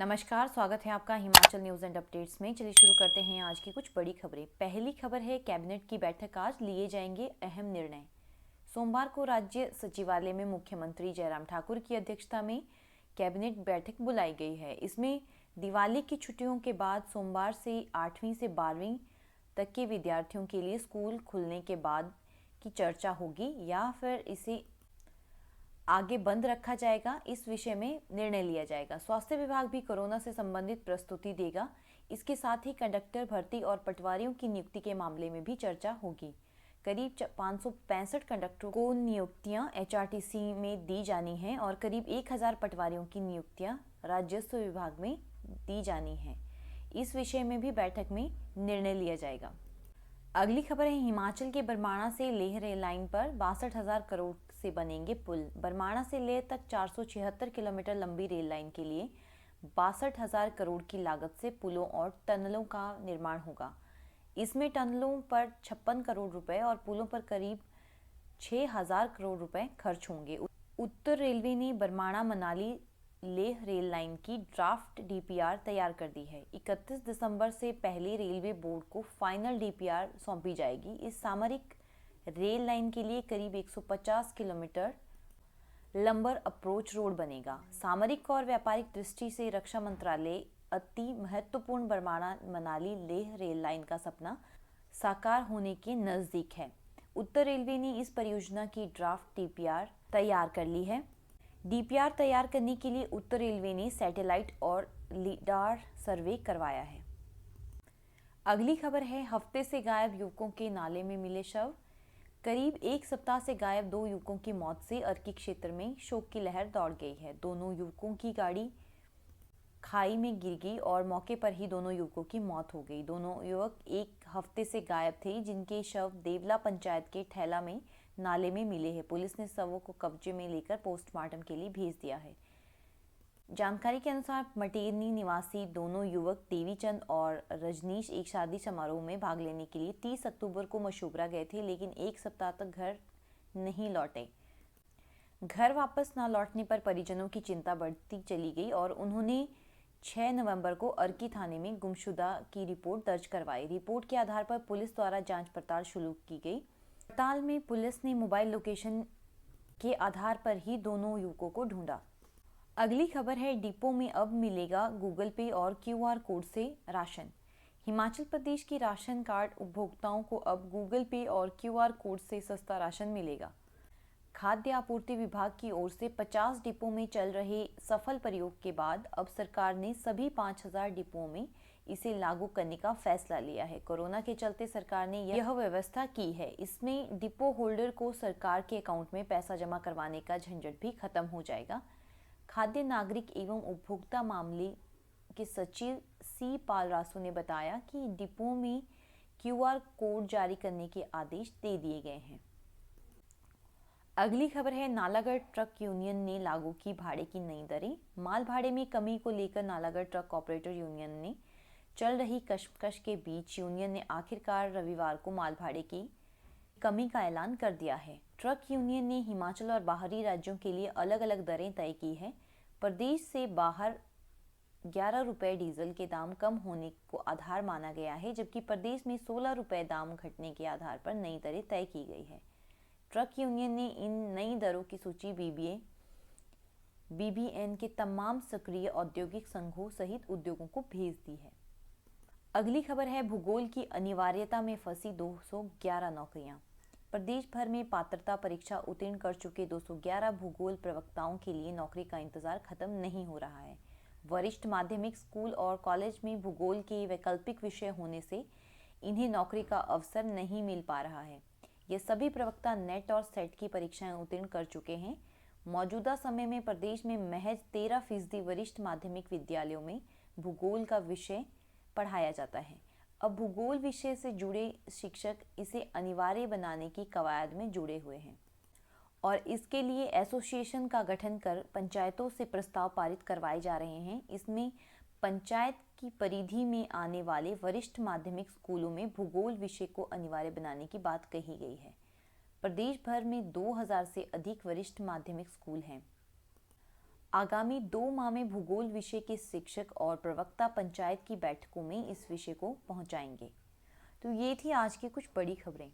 नमस्कार, स्वागत है आपका हिमाचल न्यूज़ एंड अपडेट्स में। चलिए शुरू करते हैं आज की कुछ बड़ी खबरें। पहली खबर है, कैबिनेट की बैठक, आज लिए जाएंगे अहम निर्णय। सोमवार को राज्य सचिवालय में मुख्यमंत्री जयराम ठाकुर की अध्यक्षता में कैबिनेट बैठक बुलाई गई है। इसमें दिवाली की छुट्टियों के बाद सोमवार से 8वीं से 12वीं तक के विद्यार्थियों के लिए स्कूल खुलने के बाद की चर्चा होगी या फिर इसे आगे बंद रखा जाएगा, इस विषय में निर्णय लिया जाएगा। स्वास्थ्य विभाग भी कोरोना से संबंधित प्रस्तुति देगा। इसके साथ ही कंडक्टर भर्ती और पटवारियों की नियुक्ति के मामले में भी चर्चा होगी। करीब 565 कंडक्टरों को नियुक्तियां एचआरटीसी में दी जानी हैं और करीब 1000 पटवारियों की नियुक्तियां राजस्व विभाग में दी जानी हैं। इस विषय में भी बैठक में निर्णय लिया जाएगा। अगली खबर है, हिमाचल के बरमाणा से लेह रेल लाइन पर 62,000 करोड़ से बनेंगे पुल। बरमाणा से लेह तक 476 किलोमीटर लंबी रेल लाइन के लिए 62,000 करोड़ की लागत से पुलों और टनलों का निर्माण होगा। इसमें टनलों पर 56 करोड़ रुपए और पुलों पर करीब 6,000 करोड़ रुपए खर्च होंगे। उत्तर रेलवे ने बरमाणा मनाली लेह रेल लाइन की ड्राफ्ट डीपीआर तैयार कर दी है। 31 दिसंबर से पहले रेलवे बोर्ड को फाइनल डीपीआर सौंपी जाएगी। इस सामरिक रेल लाइन के लिए करीब 150 किलोमीटर लंबा अप्रोच रोड बनेगा। सामरिक और व्यापारिक दृष्टि से रक्षा मंत्रालय अति महत्वपूर्ण बरमाणा मनाली लेह रेल लाइन का सपना साकार होने के नजदीक है। उत्तर रेलवे ने इस परियोजना की ड्राफ्ट डीपीआर तैयार कर ली है। डीपीआर तैयार करने के लिए उत्तर रेलवे ने सैटेलाइट और लीडार सर्वे करवाया है। अगली खबर है, हफ्ते से गायब युवकों के नाले में मिले शव। करीब एक सप्ताह से गायब 2 युवकों की मौत से अर्की क्षेत्र में शोक की लहर दौड़ गई है। दोनों युवकों की गाड़ी खाई में गिर गई और मौके पर ही दोनों युवकों की मौत हो गई। दोनों युवक एक हफ्ते से गायब थे, जिनके शव देवला पंचायत के ठैला में नाले में मिले हैं। पुलिस ने शवों को कब्जे में लेकर पोस्टमार्टम के लिए भेज दिया है। जानकारी के अनुसार मटेरनी निवासी दोनों युवक देवीचंद और रजनीश एक शादी समारोह में भाग लेने के लिए 30 अक्टूबर को मशूबरा गए थे, लेकिन एक सप्ताह तक घर नहीं लौटे। घर वापस न लौटने पर परिजनों की चिंता बढ़ती चली गई और उन्होंने 6 नवंबर को अर्की थाने में गुमशुदा की रिपोर्ट दर्ज करवाई। रिपोर्ट के आधार पर पुलिस द्वारा जांच पड़ताल शुरू की गई। पड़ताल में पुलिस ने मोबाइल लोकेशन के आधार पर ही दोनों युवकों को ढूंढा। अगली खबर है, डिपो में अब मिलेगा गूगल पे और क्यूआर कोड से राशन। हिमाचल प्रदेश के राशन कार्ड उपभोक्ताओं को अब गूगल पे और क्यूआर कोड से सस्ता राशन मिलेगा। खाद्य आपूर्ति विभाग की ओर से 50 डिपो में चल रहे सफल प्रयोग के बाद अब सरकार ने सभी 5,000 डिपोओं में इसे लागू करने का फैसला लिया है। कोरोना के चलते सरकार ने यह व्यवस्था की है। इसमें डिपो होल्डर को सरकार के अकाउंट में पैसा जमा करवाने का झंझट भी खत्म हो जाएगा। खाद्य नागरिक एवं उपभोक्ता मामले के सचिव सी पालरासु ने बताया कि डिपो में क्यूआर कोड जारी करने के आदेश दे दिए गए हैं। अगली खबर है, नालागढ़ ट्रक यूनियन ने लागू की भाड़े की नई दरें। माल भाड़े में कमी को लेकर नालागढ़ ट्रक ऑपरेटर यूनियन ने चल रही कशमकश के बीच यूनियन ने आखिरकार रविवार को माल भाड़े की कमी का ऐलान कर दिया है। ट्रक यूनियन ने हिमाचल और बाहरी राज्यों के लिए अलग अलग दरें तय की है। प्रदेश से बाहर 11 रुपये डीजल के दाम कम होने को आधार माना गया है, जबकि प्रदेश में 16 रुपये दाम घटने के आधार पर नई दरें तय की गई है। ट्रक यूनियन ने इन नई दरों की सूची बीबीएन के तमाम सक्रिय औद्योगिक संघों सहित उद्योगों को भेज दी है। अगली खबर है, भूगोल की अनिवार्यता में फंसी 211 नौकरियां। प्रदेश भर में पात्रता परीक्षा उत्तीर्ण कर चुके 211 भूगोल प्रवक्ताओं के लिए नौकरी का इंतजार खत्म नहीं हो रहा है। वरिष्ठ माध्यमिक स्कूल और कॉलेज में भूगोल के वैकल्पिक विषय होने से इन्हें नौकरी का अवसर नहीं मिल पा रहा है। ये सभी प्रवक्ता नेट और सेट की परीक्षाएं उत्तीर्ण कर चुके हैं। मौजूदा समय में प्रदेश में महज 13% वरिष्ठ माध्यमिक विद्यालयों में भूगोल का विषय पढ़ाया जाता है। अब भूगोल विषय से जुड़े शिक्षक इसे अनिवार्य बनाने की कवायद में जुड़े हुए हैं और इसके लिए एसोसिएशन का गठन कर पंचायतों से प्रस्ताव पारित करवाए जा रहे हैं। इसमें पंचायत की परिधि में आने वाले वरिष्ठ माध्यमिक स्कूलों में भूगोल विषय को अनिवार्य बनाने की बात कही गई है। प्रदेश भर में 2000 से अधिक वरिष्ठ माध्यमिक स्कूल हैं। आगामी 2 माह में भूगोल विषय के शिक्षक और प्रवक्ता पंचायत की बैठकों में इस विषय को पहुंचाएंगे। तो ये थी आज की कुछ बड़ी खबरें।